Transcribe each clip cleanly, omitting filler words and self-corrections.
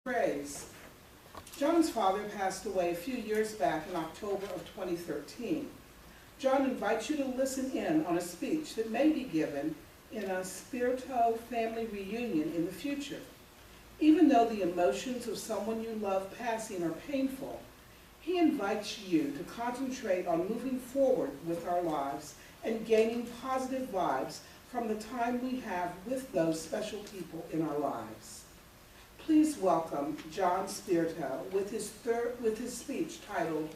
Praise. John's father passed away a few years back in October of 2013. John invites you to listen in on a speech that may be given in a Spirito family reunion in the future. Even though the emotions of someone you love passing are painful, he invites you to concentrate on moving forward with our lives and gaining positive vibes from the time we have with those special people in our lives. Please welcome John Spirito with his speech titled,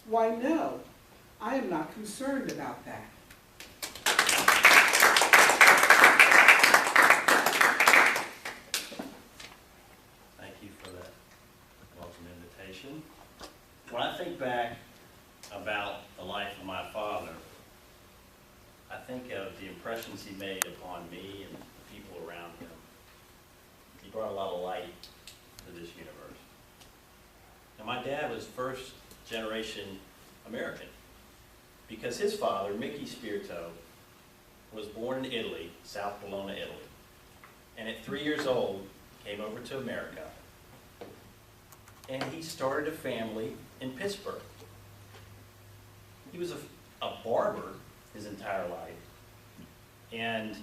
"Why No, I Am Not Concerned About That." Thank you for that welcome invitation. When I think back about the life of my father, I think of the impressions he made upon me and the people around him. He brought a lot of light to this universe. Now, my dad was first generation American because his father, Mickey Spirito, was born in Italy, South Bologna, Italy. And at 3 years old, came over to America. And he started a family in Pittsburgh. He was a barber his entire life. And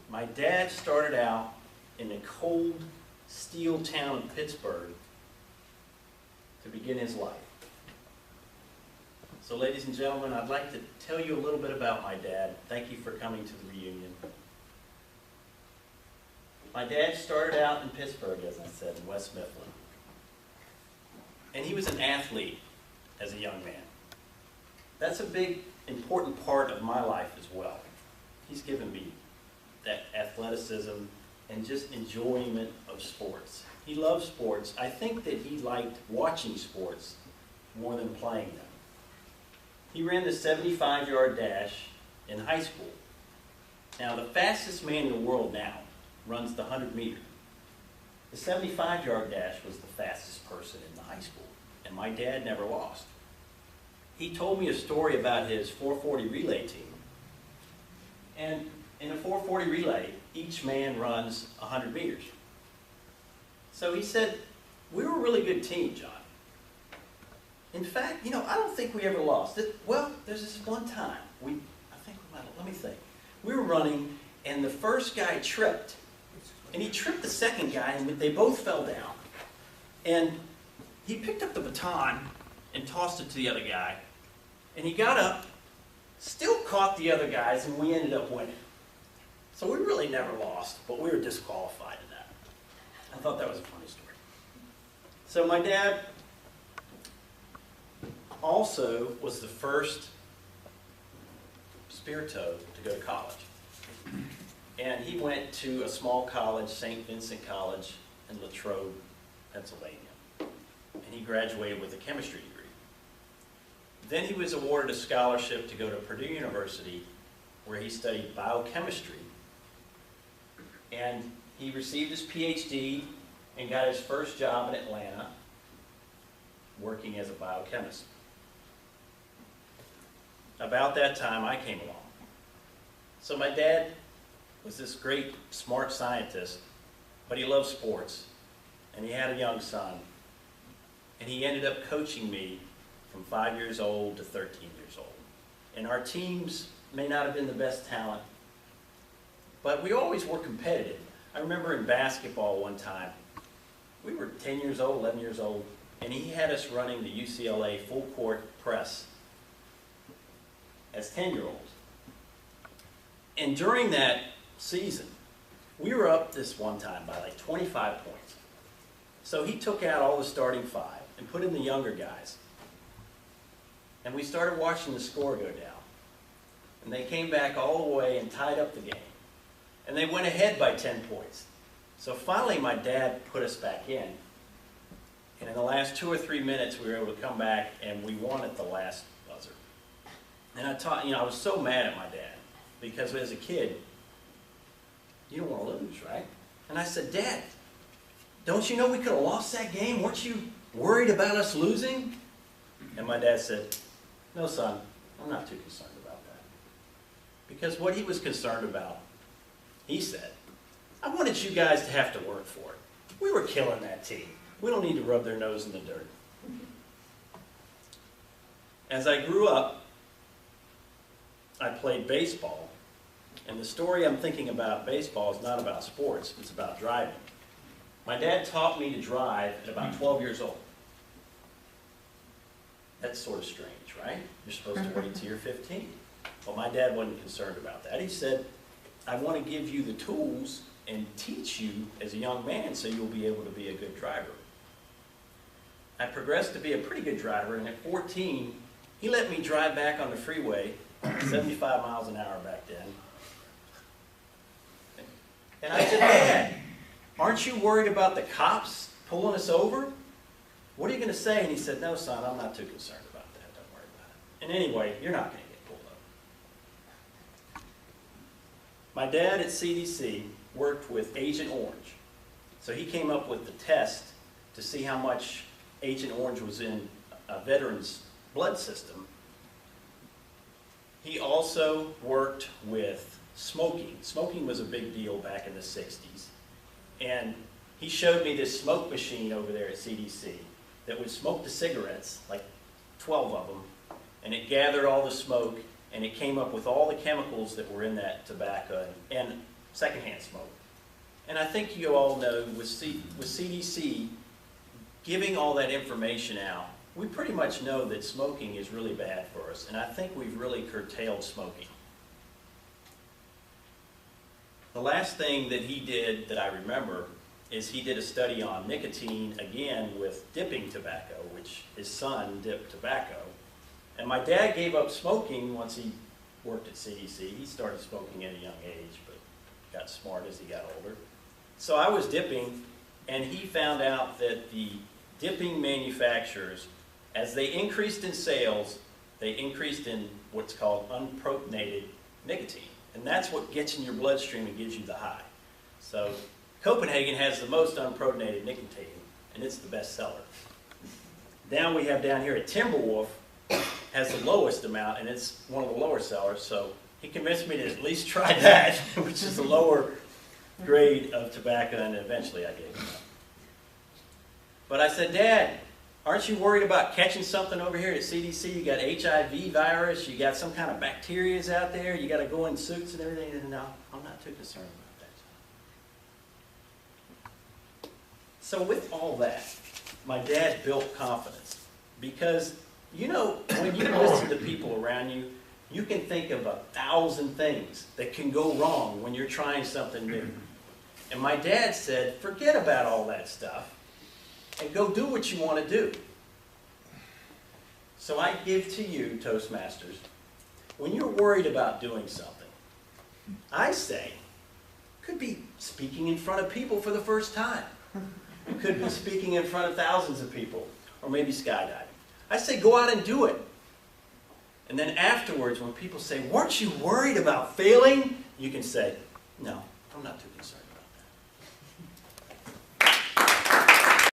my dad started out in the cold steel town of Pittsburgh to begin his life. So ladies and gentlemen, I'd like to tell you a little bit about my dad. Thank you for coming to the reunion. My dad started out in Pittsburgh, as I said, in West Mifflin. And he was an athlete as a young man. That's a big, important part of my life as well. He's given me that athleticism and just enjoyment of sports. He loved sports. I think that he liked watching sports more than playing them. He ran the 75-yard dash in high school. Now, the fastest man in the world now runs the 100-meter. The 75-yard dash was the fastest person in the high school, and my dad never lost. He told me a story about his 440 relay team. And in a 440 relay, each man runs 100 meters. So he said, we were a really good team, John. In fact, I don't think we ever lost. Well, there's this one time, let me think. We were running, and the first guy tripped. And he tripped the second guy, and they both fell down. And he picked up the baton and tossed it to the other guy. And he got up, still caught the other guys, and we ended up winning. So we really never lost, but we were disqualified in that. I thought that was a funny story. So my dad also was the first Spirito to go to college. And he went to a small college, St. Vincent College in Latrobe, Pennsylvania. And he graduated with a chemistry degree. Then he was awarded a scholarship to go to Purdue University, where he studied biochemistry. And he received his PhD and got his first job in Atlanta, working as a biochemist. About that time, I came along. So my dad was this great, smart scientist, but he loved sports, and he had a young son, and he ended up coaching me from 5 years old to 13 years old. And our teams may not have been the best talent, but we always were competitive. I remember in basketball one time, we were 10 years old, 11 years old, and he had us running the UCLA full court press as 10-year-olds. And during that season, we were up this one time by like 25 points. So he took out all the starting five and put in the younger guys. And we started watching the score go down. And they came back all the way and tied up the game. And they went ahead by 10 points. So finally my dad put us back in. And in the last 2 or 3 minutes we were able to come back and we won at the last buzzer. And I was so mad at my dad because as a kid, you don't want to lose, right? And I said, Dad, don't you know we could have lost that game? Weren't you worried about us losing? And my dad said, no, son, I'm not too concerned about that. Because what he was concerned about, he said, I wanted you guys to have to work for it. We were killing that team. We don't need to rub their nose in the dirt. As I grew up, I played baseball. And the story I'm thinking about baseball is not about sports, it's about driving. My dad taught me to drive at about 12 years old. That's sort of strange, right? You're supposed to wait till you're 15. Well, my dad wasn't concerned about that. He said, I want to give you the tools and teach you as a young man so you'll be able to be a good driver. I progressed to be a pretty good driver, and at 14, he let me drive back on the freeway, 75 miles an hour back then. And I said, Dad, aren't you worried about the cops pulling us over? What are you going to say? And he said, no, son, I'm not too concerned about that. Don't worry about it. And anyway, you're not going to get pulled over. My dad at CDC worked with Agent Orange. So he came up with the test to see how much Agent Orange was in a veteran's blood system. He also worked with smoking. Smoking was a big deal back in the 60s. And he showed me this smoke machine over there at CDC that would smoke the cigarettes, like 12 of them, and it gathered all the smoke, and it came up with all the chemicals that were in that tobacco and secondhand smoke. And I think you all know with CDC giving all that information out, we pretty much know that smoking is really bad for us, and I think we've really curtailed smoking. The last thing that he did that I remember is he did a study on nicotine, again with dipping tobacco, which his son dipped tobacco. And my dad gave up smoking once he worked at CDC. He started smoking at a young age, but got smart as he got older. So I was dipping, and he found out that the dipping manufacturers, as they increased in sales, they increased in what's called unprotonated nicotine. And that's what gets in your bloodstream and gives you the high. So Copenhagen has the most unprotonated nicotine, and it's the best seller. Down we have down here at Timberwolf has the lowest amount, and it's one of the lower sellers. So he convinced me to at least try that, which is the lower grade of tobacco, and eventually I gave him up. But I said, Dad, aren't you worried about catching something over here at CDC? You got HIV virus, you got some kind of bacterias out there, you got to go in suits and everything. And no, I'm not too concerned about that. So with all that, my dad built confidence. Because, you know, when you listen to people around you, you can think of 1,000 things that can go wrong when you're trying something new. And my dad said, forget about all that stuff and go do what you want to do. So I give to you, Toastmasters, when you're worried about doing something, I say, could be speaking in front of people for the first time. It could be speaking in front of thousands of people, or maybe skydiving. I say, go out and do it. And then afterwards, when people say, weren't you worried about failing? You can say, no, I'm not too concerned.